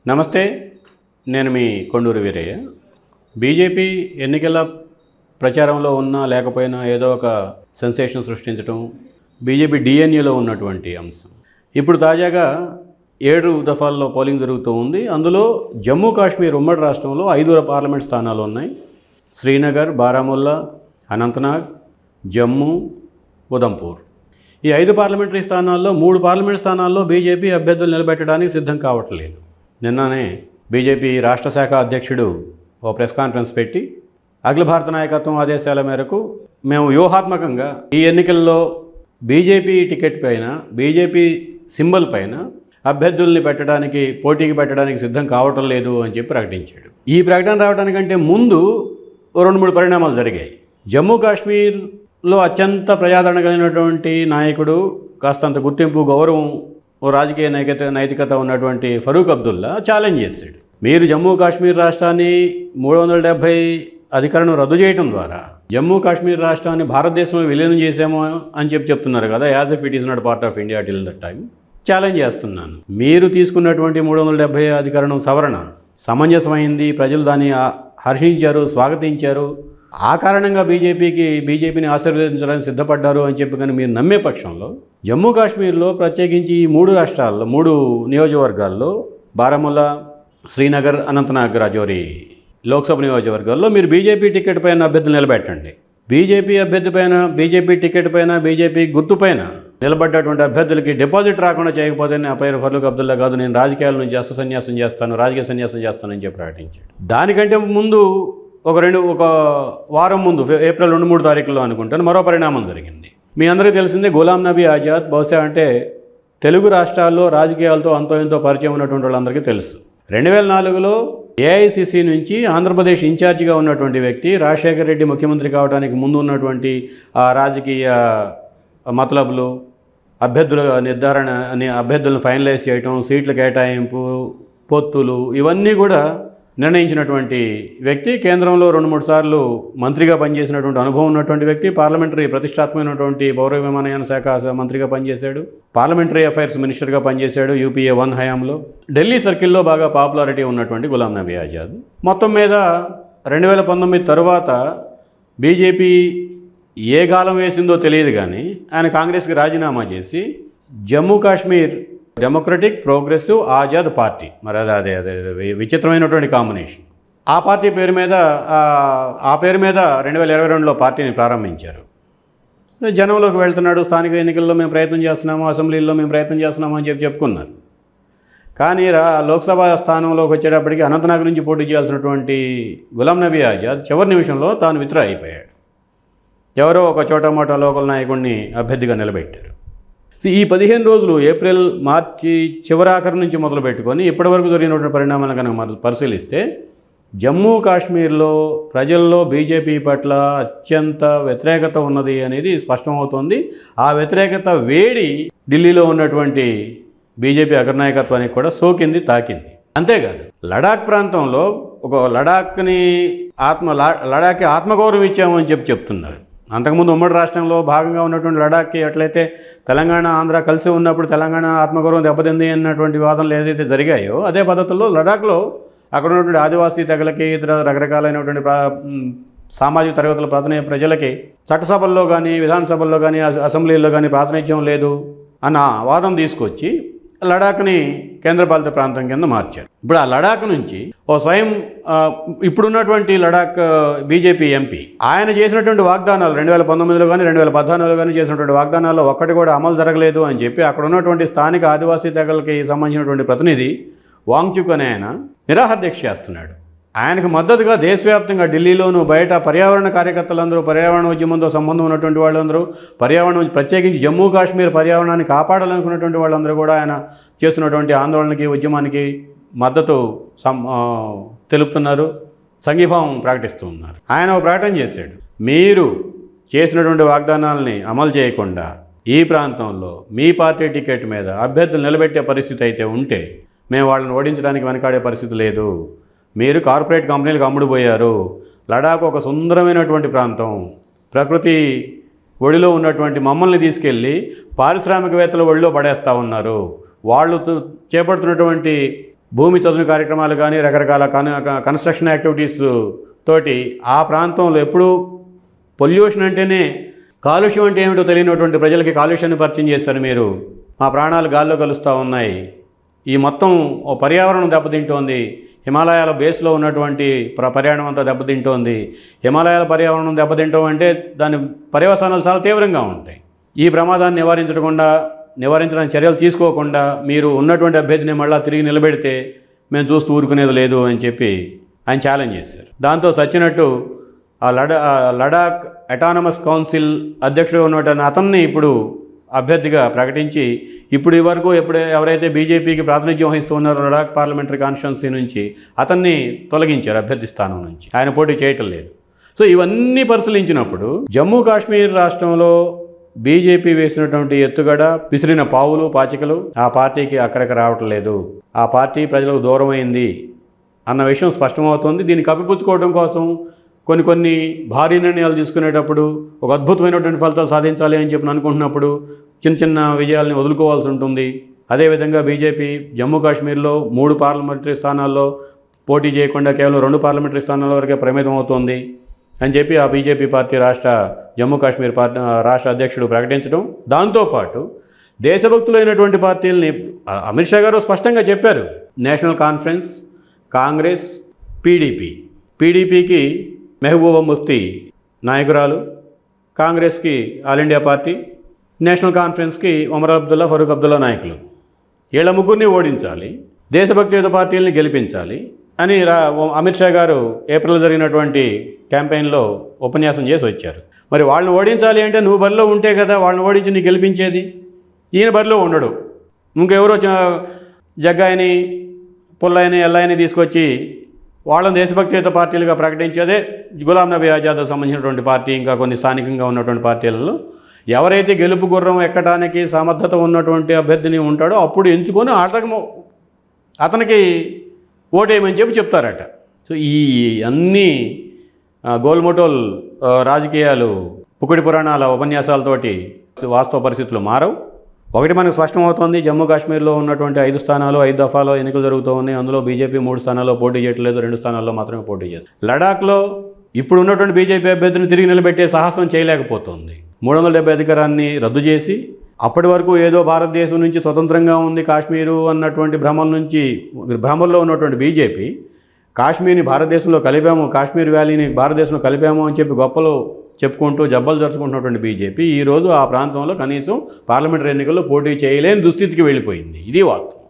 నమస్తే, నేను మీ కొండూరు వీరయ్య. బీజేపీ ఎన్నికల ప్రచారంలో ఉన్నా లేకపోయినా ఏదో ఒక సెన్సేషన్ సృష్టించడం బీజేపీ డిఎన్ఏలో ఉన్నటువంటి అంశం. ఇప్పుడు తాజాగా 7 దఫాల్లో పోలింగ్ జరుగుతూ ఉంది. అందులో జమ్మూ కాశ్మీర్ ఉమ్మడి రాష్ట్రంలో 5 పార్లమెంట్ స్థానాలు ఉన్నాయి. శ్రీనగర్, బారాముల్లా, అనంతనాగ్, జమ్మూ, ఉదంపూర్. ఈ 5 పార్లమెంటరీ స్థానాల్లో 3 పార్లమెంట్ స్థానాల్లో బీజేపీ అభ్యర్థులు నిలబెట్టడానికి సిద్ధం కావట్లేదు. నిన్ననే బీజేపీ రాష్ట్ర శాఖ అధ్యక్షుడు ఓ ప్రెస్ కాన్ఫరెన్స్ పెట్టి అఖిల భారత నాయకత్వం ఆదేశాల మేరకు మేము వ్యూహాత్మకంగా ఈ ఎన్నికల్లో బీజేపీ టికెట్ పైన, బీజేపీ సింబల్ పైన అభ్యర్థుల్ని పోటీకి పెట్టడానికి సిద్ధం కావటం లేదు అని చెప్పి ప్రకటించాడు. ఈ ప్రకటన రావడానికంటే ముందు 2-3 పరిణామాలు జరిగాయి. జమ్మూ కాశ్మీర్లో అత్యంత ప్రజాదరణ కలిగినటువంటి నాయకుడు, కాస్తంత గుర్తింపు, గౌరవం, ఓ రాజకీయ నైతికత ఉన్నటువంటి ఫరూక్ అబ్దుల్లా ఛాలెంజ్ చేశాడు. మీరు జమ్మూ కాశ్మీర్ రాష్ట్రాన్ని 370 అధికారాన్ని రద్దు చేయడం ద్వారా జమ్మూ కాశ్మీర్ రాష్ట్రాన్ని భారతదేశంలో విలీనం చేసామో అని చెప్తున్నారు కదా, as if it is not part of India till that time. Challenge చేస్తున్నాను. మీరు తీసుకున్నటువంటి 370 అధికారం సవరణ సమంజసమైంది, ప్రజలు దాన్ని హర్షించారు, స్వాగతించారు. ఆ కారణంగా బీజేపీని ఆశీర్వదించడానికి సిద్ధపడ్డారు అని చెప్పి కానీ మీరు నమ్మే పక్షంలో జమ్మూ కాశ్మీర్లో ప్రత్యేకించి ఈ 3 రాష్ట్రాల్లో 3 నియోజకవర్గాల్లో బారాముల్లా, శ్రీనగర్, అనంతనాగ్, రాజౌరి లోక్సభ నియోజకవర్గాల్లో మీరు బీజేపీ టికెట్ పైన అభ్యర్థులు నిలబెట్టండి. బీజేపీ టికెట్ పైన, బీజేపీ గుర్తు పైన నిలబడ్డటువంటి అభ్యర్థులకి డిపాజిట్ రాకుండా చేయకపోతే నా పేరు ఫరూక్ అబ్దుల్లా కాదు, నేను రాజకీయాల నుంచి రాజకీయ సన్యాసం చేస్తానని చెప్పి ప్రకటించాడు. దానికంటే ముందు ఒక వారం ముందు ఏప్రిల్ 2-3 తారీఖుల్లో అనుకుంటాను మరో పరిణామం జరిగింది. మీ అందరికీ తెలిసిందే, గులాం నబీ ఆజాద్ బహుశా అంటే తెలుగు రాష్ట్రాల్లో రాజకీయాలతో అంతో ఎంతో పరిచయం ఉన్నటువంటి వాళ్ళందరికీ తెలుసు. 2004లో ఏఐసిసి నుంచి ఆంధ్రప్రదేశ్ ఇన్ఛార్జిగా ఉన్నటువంటి వ్యక్తి, రాజశేఖర రెడ్డి ముఖ్యమంత్రి కావడానికి ముందు ఉన్నటువంటి ఆ రాజకీయ మతలబులు, అభ్యర్థుల నిర్ధారణ అని, అభ్యర్థులను ఫైనలైజ్ చేయటం, సీట్ల కేటాయింపు, పొత్తులు, ఇవన్నీ కూడా నిర్ణయించినటువంటి వ్యక్తి. కేంద్రంలో 2-3 సార్లు మంత్రిగా పనిచేసినటువంటి అనుభవం ఉన్నటువంటి వ్యక్తి. పార్లమెంటరీ ప్రతిష్టాత్మకమైనటువంటి పౌర విమానయాన శాఖ మంత్రిగా పనిచేశాడు. పార్లమెంటరీ అఫైర్స్ మినిస్టర్గా పనిచేశాడు UPA 1 హయాంలో. ఢిల్లీ సర్కిల్లో బాగా పాపులారిటీ ఉన్నటువంటి గులాం నబీ ఆజాద్. మొత్తం మీద 2019 తరువాత బీజేపీ ఏ గాలం వేసిందో తెలియదు కానీ ఆయన కాంగ్రెస్కి రాజీనామా చేసి Jammu Kashmir democratic progressive Azad party, మరి అదే విచిత్రమైనటువంటి కాంబినేషన్. ఆ పార్టీ పేరు మీద 2022లో పార్టీని ప్రారంభించారు. జనంలోకి వెళ్తున్నాడు. స్థానిక ఎన్నికల్లో మేము ప్రయత్నం చేస్తున్నాము, అసెంబ్లీల్లో మేము ప్రయత్నం చేస్తున్నాము అని చెప్పుకున్నారు. కానీ లోక్సభ స్థానంలోకి వచ్చేటప్పటికి అనంతనాగ్ నుంచి పోటీ చేయాల్సినటువంటి గులాం నబీ ఆజాద్ చివరి నిమిషంలో తాను విత్డ్రా అయిపోయాడు. ఎవరో ఒక చోటమోటా లోకల్ నాయకుడిని అభ్యర్థిగా నిలబెట్టారు. ఈ 15 రోజులు ఏప్రిల్, మార్చి చివరాఖరు నుంచి మొదలు పెట్టుకొని ఇప్పటివరకు జరిగినటువంటి పరిణామాలను కనుక పరిశీలిస్తే జమ్మూ కాశ్మీర్లో ప్రజల్లో బీజేపీ పట్ల అత్యంత వ్యతిరేకత ఉన్నది అనేది స్పష్టమవుతోంది. ఆ వ్యతిరేకత వేడి ఢిల్లీలో ఉన్నటువంటి బీజేపీ అగ్రనాయకత్వానికి కూడా సోకింది, తాకింది. అంతేకాదు, లడాక్ ప్రాంతంలో లడాక్కి ఆత్మగౌరవం ఇచ్చామని చెప్తున్నారు. అంతకుముందు ఉమ్మడి రాష్ట్రంలో భాగంగా ఉన్నటువంటి లడాక్కి ఎట్లయితే తెలంగాణ, ఆంధ్ర కలిసి ఉన్నప్పుడు తెలంగాణ ఆత్మగౌరవం దెబ్బతింది అన్నటువంటి వాదనలు ఏదైతే జరిగాయో, అదే పద్ధతుల్లో లడాక్లో అక్కడ ఉన్నటువంటి ఆదివాసీ తెగలకి, ఇతర రకరకాలైనటువంటి సామాజిక తరగతుల ప్రజలకి చట్టసభల్లో కానీ, విధానసభల్లో కానీ, అసెంబ్లీల్లో కానీ ప్రాతినిధ్యం లేదు అన్న వాదన తీసుకొచ్చి లడాక్ని కేంద్రపాలిత ప్రాంతం కింద మార్చారు. ఇప్పుడు ఆ లడాక్ నుంచి ఇప్పుడున్నటువంటి లడాక్ బీజేపీ ఎంపీ ఆయన చేసినటువంటి వాగ్దానాలు 2019లో కానీ 2014లో కానీ చేసినటువంటి వాగ్దానాల్లో ఒక్కటి కూడా అమలు జరగలేదు అని చెప్పి అక్కడ ఉన్నటువంటి స్థానిక ఆదివాసీ తెగలకి సంబంధించినటువంటి ప్రతినిధి వాంగ్చుక్ అనే ఆయన నిరాహార దీక్ష చేస్తున్నాడు. ఆయనకు మద్దతుగా దేశవ్యాప్తంగా ఢిల్లీలోనూ బయట పర్యావరణ కార్యకర్తలందరూ, పర్యావరణ ఉద్యమంతో సంబంధం ఉన్నటువంటి వాళ్ళందరూ, ప్రత్యేకించి జమ్మూ కాశ్మీర్ పర్యావరణాన్ని కాపాడాలనుకున్నటువంటి వాళ్ళందరూ కూడా ఆయన చేస్తున్నటువంటి ఆందోళనకి, ఉద్యమానికి మద్దతు తెలుపుతున్నారు, సంఘీభావం ప్రకటిస్తూ ఉన్నారు. ఆయన ఒక ప్రకటన చేశాడు, మీరు చేసినటువంటి వాగ్దానాలని అమలు చేయకుండా ఈ ప్రాంతంలో మీ పార్టీ టికెట్ మీద అభ్యర్థులు నిలబెట్టే పరిస్థితి అయితే ఉంటే మేము వాళ్ళని ఓడించడానికి వెనకాడే పరిస్థితి లేదు. మీరు కార్పొరేట్ కంపెనీలకు అమ్ముడుపోయారు. లడాక్ ఒక సుందరమైనటువంటి ప్రాంతం, ప్రకృతి ఒడిలో ఉన్నటువంటి మమ్మల్ని తీసుకెళ్ళి పారిశ్రామికవేత్తల ఒడిలో పడేస్తూ ఉన్నారు. వాళ్ళు చేపడుతున్నటువంటి భూమి చదును కార్యక్రమాలు కానీ రకరకాల కన్స్ట్రక్షన్ యాక్టివిటీస్ తోటి ఆ ప్రాంతంలో ఎప్పుడూ పొల్యూషన్ అంటేనే కాలుష్యం అంటే ఏమిటో తెలియనటువంటి ప్రజలకి కాలుష్యాన్ని పరిచయం చేశారు మీరు. మా ప్రాణాలు గాల్లో కలుస్తూ ఉన్నాయి, ఈ మొత్తం పర్యావరణం దెబ్బతింటోంది, హిమాలయాల బేస్లో ఉన్నటువంటి పర్యావరణం అంతా దెబ్బతింటోంది. హిమాలయాల పర్యావరణం దెబ్బతింటం అంటే దాని పర్యవసానాలు చాలా తీవ్రంగా ఉంటాయి. ఈ ప్రమాదాన్ని నివారించడానికి చర్యలు తీసుకోకుండా మీరు ఉన్నటువంటి అభ్యర్థిని మళ్ళీ తిరిగి నిలబెడితే మేము చూస్తూ ఊరుకునేది లేదు అని చెప్పి ఆయన ఛాలెంజ్ చేశారు. దాంతో సచ్చినట్టు ఆ లడాక్ అటానమస్ కౌన్సిల్ అధ్యక్షుడిగా ఉన్నటువంటి అతన్ని ఇప్పుడు అభ్యర్థిగా ప్రకటించి ఇప్పుడు వరకు ఎవరైతే బీజేపీకి ప్రాతినిధ్యం వహిస్తూ ఉన్నారో లడాక్ పార్లమెంటరీ కాన్స్టిట్యున్సీ నుంచి అతన్ని తొలగించారు అభ్యర్థి స్థానం నుంచి, ఆయన పోటీ చేయటం లేదు. సో ఇవన్నీ పరిశీలించినప్పుడు జమ్మూ కాశ్మీర్ రాష్ట్రంలో బీజేపీ వేసినటువంటి ఎత్తుగడ పిసిరిన పావులు పాచికలు ఆ పార్టీకి అక్కడికి రావటం లేదు, ఆ పార్టీ ప్రజలకు దూరమైంది అన్న విషయం స్పష్టమవుతుంది. దీన్ని కప్పిపుచ్చుకోవడం కోసం కొన్ని భారీ నిర్ణయాలు తీసుకునేటప్పుడు ఒక అద్భుతమైనటువంటి ఫలితాలు సాధించాలి అని చెప్పి అనుకుంటున్నప్పుడు చిన్న విజయాల్ని వదులుకోవాల్సి ఉంటుంది. అదేవిధంగా బీజేపీ జమ్మూ కాశ్మీర్లో 3 పార్లమెంటరీ స్థానాల్లో పోటీ చేయకుండా కేవలం 2 పార్లమెంటరీ స్థానాల వరకే పరిమితం అవుతోంది అని చెప్పి ఆ BJP party Jammu Kashmir party రాష్ట్ర అధ్యక్షుడు ప్రకటించడం. దాంతోపాటు దేశభక్తులైనటువంటి పార్టీలని అమిత్ షా గారు స్పష్టంగా చెప్పారు. నేషనల్ కాన్ఫరెన్స్, కాంగ్రెస్, పీడీపీకి మెహబూబా ముఫ్తీ నాయకురాలు, కాంగ్రెస్కి ఆల్ ఇండియా పార్టీ, నేషనల్ కాన్ఫరెన్స్కి ఒమర్ అబ్దుల్లా, ఫరూక్ అబ్దుల్లా నాయకులు, వీళ్ళ ముగ్గురిని ఓడించాలి, దేశభక్తియుత పార్టీలని గెలిపించాలి అని అమిత్ షా గారు ఏప్రిల్ జరిగినటువంటి క్యాంపెయిన్లో ఉపన్యాసం చేసి వచ్చారు. మరి వాళ్ళని ఓడించాలి అంటే నువ్వు బరిలో ఉంటే కదా వాళ్ళని ఓడించి నీకు గెలిపించేది. ఈయన బరిలో ఉండడు, ఇంకెవరో జగ్గాయని, పుల్లాయని, ఎల్లాయని తీసుకొచ్చి వాళ్ళని దేశభక్తియుత పార్టీలుగా ప్రకటించేదే గులాం నబీ ఆజాద్కు సంబంధించినటువంటి పార్టీ, ఇంకా కొన్ని స్థానికంగా ఉన్నటువంటి పార్టీలలో ఎవరైతే గెలుపు గుర్రం ఎక్కడానికి సమర్థత ఉన్నటువంటి అభ్యర్థిని ఉంటాడో అప్పుడు ఎంచుకొని అతనికి ఓటేయమని చెప్తారట. సో ఈ అన్ని గోల్మోటోల్ రాజకీయాలు, పుకుడి పురాణాల ఉపన్యాసాలతోటి వాస్తవ పరిస్థితులు మారవు. ఒకటి మనకు స్పష్టమవుతోంది, జమ్మూ కాశ్మీర్లో ఉన్నటువంటి 5 స్థానాలు 5 దఫాలో ఎన్నికలు జరుగుతూ ఉన్నాయి. అందులో బీజేపీ 3 స్థానాల్లో పోటీ చేయట్లేదు, 2 స్థానాల్లో మాత్రమే పోటీ చేస్తుంది. లడాఖ్లో ఇప్పుడు ఉన్నటువంటి బీజేపీ అభ్యర్థిని తిరిగి నిలబెట్టే సాహసం చేయలేకపోతుంది. 370 అధికారాన్ని రద్దు చేసి అప్పటి వరకు ఏదో భారతదేశం నుంచి స్వతంత్రంగా ఉంది కాశ్మీరు అన్నటువంటి భ్రమల్లో ఉన్నటువంటి బీజేపీ కాశ్మీర్ని భారతదేశంలో కలిపాము, కాశ్మీర్ వ్యాలీని భారతదేశంలో కలిపాము అని చెప్పి గొప్పలు చెప్పుకుంటూ జబ్బలు జరుచుకుంటున్నటువంటి బీజేపీ ఈరోజు ఆ ప్రాంతంలో కనీసం పార్లమెంటరీ ఎన్నికల్లో పోటీ చేయలేని దుస్థితికి వెళ్ళిపోయింది. ఇది వాస్తవం.